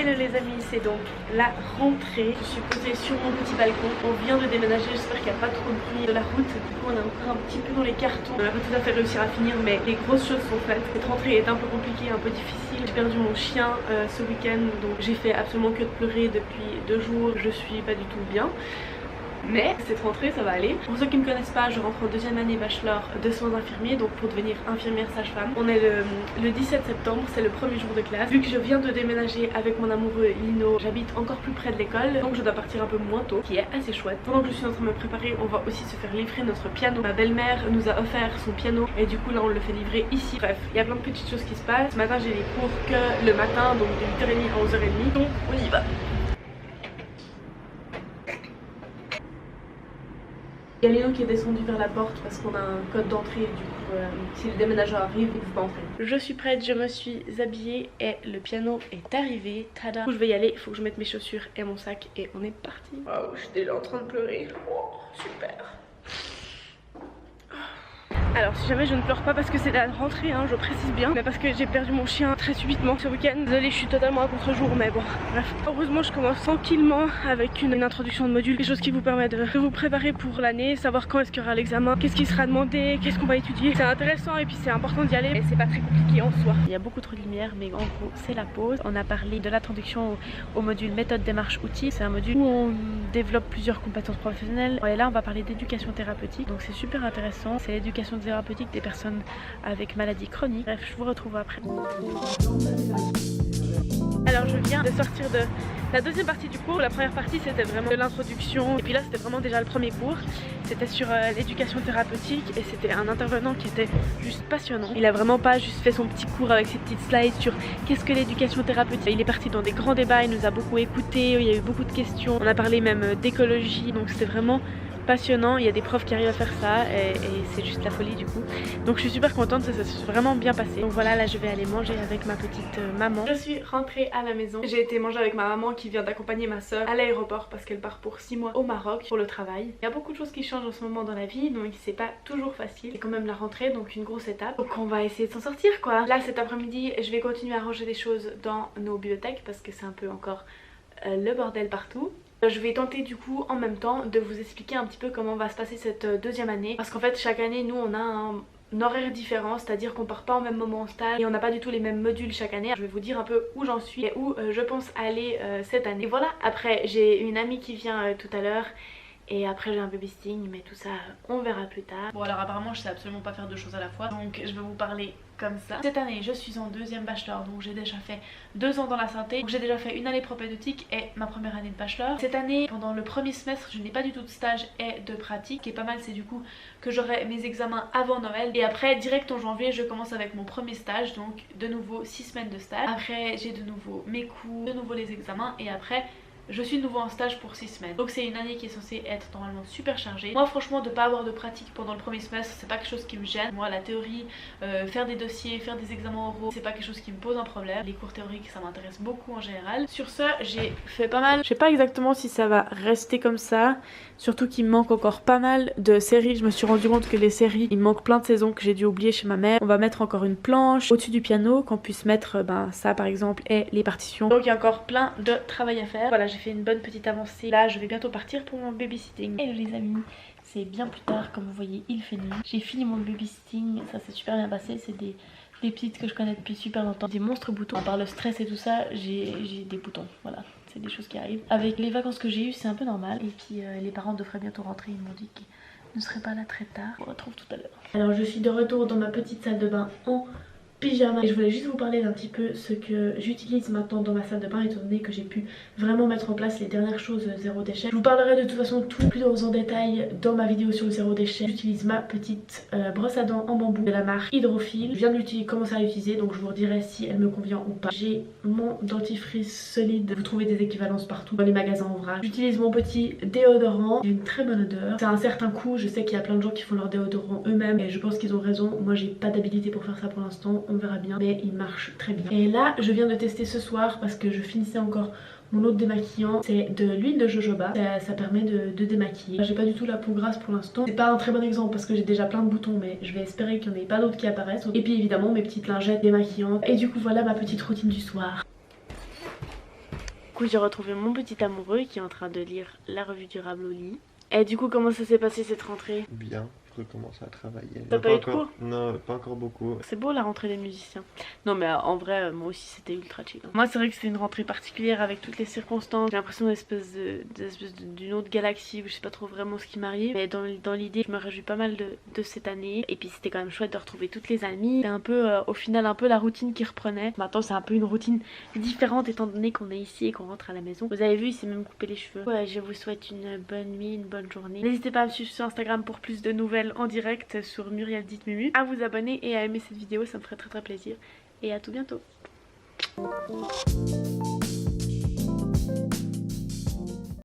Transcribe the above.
Hello les amis, c'est donc la rentrée. Je suis posée sur mon petit balcon. On vient de déménager, j'espère qu'il n'y a pas trop de bruit de la route. Du coup on est encore un petit peu dans les cartons. On n'a pas tout à fait réussi à finir, mais les grosses choses sont faites. Cette rentrée est un peu compliquée, un peu difficile. J'ai perdu mon chien ce week-end, donc j'ai fait absolument que de pleurer depuis 2 jours. Je suis pas du tout bien. Mais cette rentrée ça va aller. Pour ceux qui ne me connaissent pas, je rentre en 2e année bachelor de soins infirmiers, donc pour devenir infirmière sage-femme. On est le 17 septembre, c'est le premier jour de classe. Vu que je viens de déménager avec mon amoureux Lino, j'habite encore plus près de l'école, donc je dois partir un peu moins tôt, qui est assez chouette. Pendant que je suis en train de me préparer, on va aussi se faire livrer notre piano. Ma belle-mère nous a offert son piano et du coup là on le fait livrer ici. Bref, il y a plein de petites choses qui se passent. Ce matin j'ai les cours que le matin, donc de 8h30 à 11h30, donc on y va. Il y a Léo qui est descendu vers la porte parce qu'on a un code d'entrée, du coup si le déménageur arrive, il ne peut pas entrer. Je suis prête, je me suis habillée et le piano est arrivé. Tada. Du coup, je vais y aller, il faut que je mette mes chaussures et mon sac et on est parti. Waouh, je suis déjà en train de pleurer. Oh, super. Alors si jamais je ne pleure pas parce que c'est la rentrée, hein, je précise bien, mais parce que j'ai perdu mon chien très subitement ce week-end. Désolée, je suis totalement à contre-jour, mais bon, bref. Heureusement je commence tranquillement avec une introduction de module, quelque chose qui vous permet de vous préparer pour l'année, savoir quand est-ce qu'il y aura l'examen, qu'est-ce qui sera demandé, qu'est-ce qu'on va étudier. C'est intéressant et puis c'est important d'y aller, mais c'est pas très compliqué en soi. Il y a beaucoup trop de lumière, mais en gros c'est la pause. On a parlé de l'introduction au module méthode, démarche, outils. C'est un module où on développe plusieurs compétences professionnelles. Et là on va parler d'éducation thérapeutique, donc c'est super intéressant. C'est l'éducation thérapeutique des personnes avec maladies chroniques. Bref, je vous retrouve après. Alors je viens de sortir de la deuxième partie du cours. La première partie c'était vraiment de l'introduction et puis là c'était vraiment déjà le premier cours. C'était sur l'éducation thérapeutique et c'était un intervenant qui était juste passionnant. Il a vraiment pas juste fait son petit cours avec ses petites slides sur qu'est-ce que l'éducation thérapeutique. Il est parti dans des grands débats, il nous a beaucoup écoutés, il y a eu beaucoup de questions. On a parlé même d'écologie, donc c'était vraiment passionnant. Il y a des profs qui arrivent à faire ça et c'est juste la folie du coup. Donc je suis super contente, ça s'est vraiment bien passé. Donc voilà, là je vais aller manger avec ma petite maman. Je suis rentrée à la maison. J'ai été manger avec ma maman qui vient d'accompagner ma soeur à l'aéroport parce qu'elle part pour 6 mois au Maroc pour le travail. Il y a beaucoup de choses qui changent en ce moment dans la vie, donc c'est pas toujours facile. C'est quand même la rentrée, donc une grosse étape. Donc on va essayer de s'en sortir quoi. Là cet après-midi, je vais continuer à ranger des choses dans nos bibliothèques parce que c'est un peu encore le bordel partout. Je vais tenter du coup en même temps de vous expliquer un petit peu comment va se passer cette deuxième année. Parce qu'en fait chaque année nous on a un horaire différent, c'est-à-dire qu'on part pas au même moment en stage et on n'a pas du tout les mêmes modules chaque année. Je vais vous dire un peu où j'en suis et où je pense aller cette année. Et voilà, après j'ai une amie qui vient tout à l'heure. Et après j'ai un baby sting, mais tout ça on verra plus tard. Bon alors apparemment je sais absolument pas faire 2 choses à la fois, donc je vais vous parler comme ça. Cette année je suis en 2e bachelor, donc j'ai déjà fait 2 ans dans la santé. J'ai déjà fait une année propédeutique et ma première année de bachelor. Cette année pendant le premier semestre je n'ai pas du tout de stage et de pratique. Ce qui est pas mal c'est du coup que j'aurai mes examens avant Noël. Et après direct en janvier je commence avec mon premier stage, donc de nouveau 6 semaines de stage. Après j'ai de nouveau mes cours, de nouveau les examens et après je suis de nouveau en stage pour 6 semaines. Donc c'est une année qui est censée être normalement super chargée. Moi franchement de pas avoir de pratique pendant le premier semestre c'est pas quelque chose qui me gêne. Moi la théorie, faire des dossiers, faire des examens oraux, c'est pas quelque chose qui me pose un problème. Les cours théoriques ça m'intéresse beaucoup en général. Sur ce j'ai fait pas mal. Je sais pas exactement si ça va rester comme ça. Surtout qu'il me manque encore pas mal de séries. Je me suis rendu compte que les séries, il me manque plein de saisons que j'ai dû oublier chez ma mère. On va mettre encore une planche au-dessus du piano qu'on puisse mettre ça par exemple et les partitions. Donc il y a encore plein de travail à faire. Voilà, j'ai fait une bonne petite avancée. Là je vais bientôt partir pour mon babysitting. Hello les amis, c'est bien plus tard comme vous voyez il fait nuit. J'ai fini mon babysitting, ça s'est super bien passé. C'est des petites que je connais depuis super longtemps. Des monstres boutons. Par le stress et tout ça j'ai des boutons, voilà. C'est des choses qui arrivent. Avec les vacances que j'ai eues c'est un peu normal. Et puis les parents devraient bientôt rentrer. Ils m'ont dit qu'ils ne seraient pas là très tard. On retrouve tout à l'heure. Alors je suis de retour dans ma petite salle de bain en pyjama et je voulais juste vous parler d'un petit peu ce que j'utilise maintenant dans ma salle de bain étant donné que j'ai pu vraiment mettre en place les dernières choses zéro déchet. Je vous parlerai de toute façon tout plus en détail dans ma vidéo sur le zéro déchet. J'utilise ma petite brosse à dents en bambou de la marque Hydrophile. Je viens de commencer à l'utiliser donc je vous redirai si elle me convient ou pas. J'ai mon dentifrice solide, vous trouvez des équivalences partout dans les magasins en vrac. J'utilise mon petit déodorant, il a une très bonne odeur. C'est un certain coût, je sais qu'il y a plein de gens qui font leur déodorant eux-mêmes et je pense qu'ils ont raison. Moi j'ai pas d'habilité pour faire ça pour l'instant. On verra bien mais il marche très bien. Et là je viens de tester ce soir parce que je finissais encore mon autre démaquillant, c'est de l'huile de jojoba. Ça permet de démaquiller. J'ai pas du tout la peau grasse pour l'instant. C'est pas un très bon exemple parce que j'ai déjà plein de boutons mais je vais espérer qu'il n'y en ait pas d'autres qui apparaissent. Et puis évidemment mes petites lingettes démaquillantes. Et du coup voilà ma petite routine du soir. coup j'ai retrouvé mon petit amoureux qui est en train de lire La Revue durable au lit. Et du coup comment ça s'est passé cette rentrée? Bien, je recommence à travailler. T'as pas eu de cours? Non, pas encore beaucoup. C'est beau la rentrée des musiciens. Non mais en vrai moi aussi c'était ultra chill. Moi c'est vrai que c'était une rentrée particulière avec toutes les circonstances. J'ai l'impression d'une autre galaxie où je sais pas trop vraiment ce qui m'arrive. Mais dans l'idée je me réjouis pas mal de cette année. Et puis c'était quand même chouette de retrouver toutes les amies. C'était un peu au final un peu la routine qui reprenait. Maintenant c'est un peu une routine différente étant donné qu'on est ici et qu'on rentre à la maison. Vous avez vu, il s'est même coupé les cheveux. Ouais, je vous souhaite une bonne nuit, une bonne journée. N'hésitez pas à me suivre sur Instagram pour plus de nouvelles en direct sur Muriel Dites Mumu, à vous abonner et à aimer cette vidéo, ça me ferait très plaisir. Et à tout bientôt.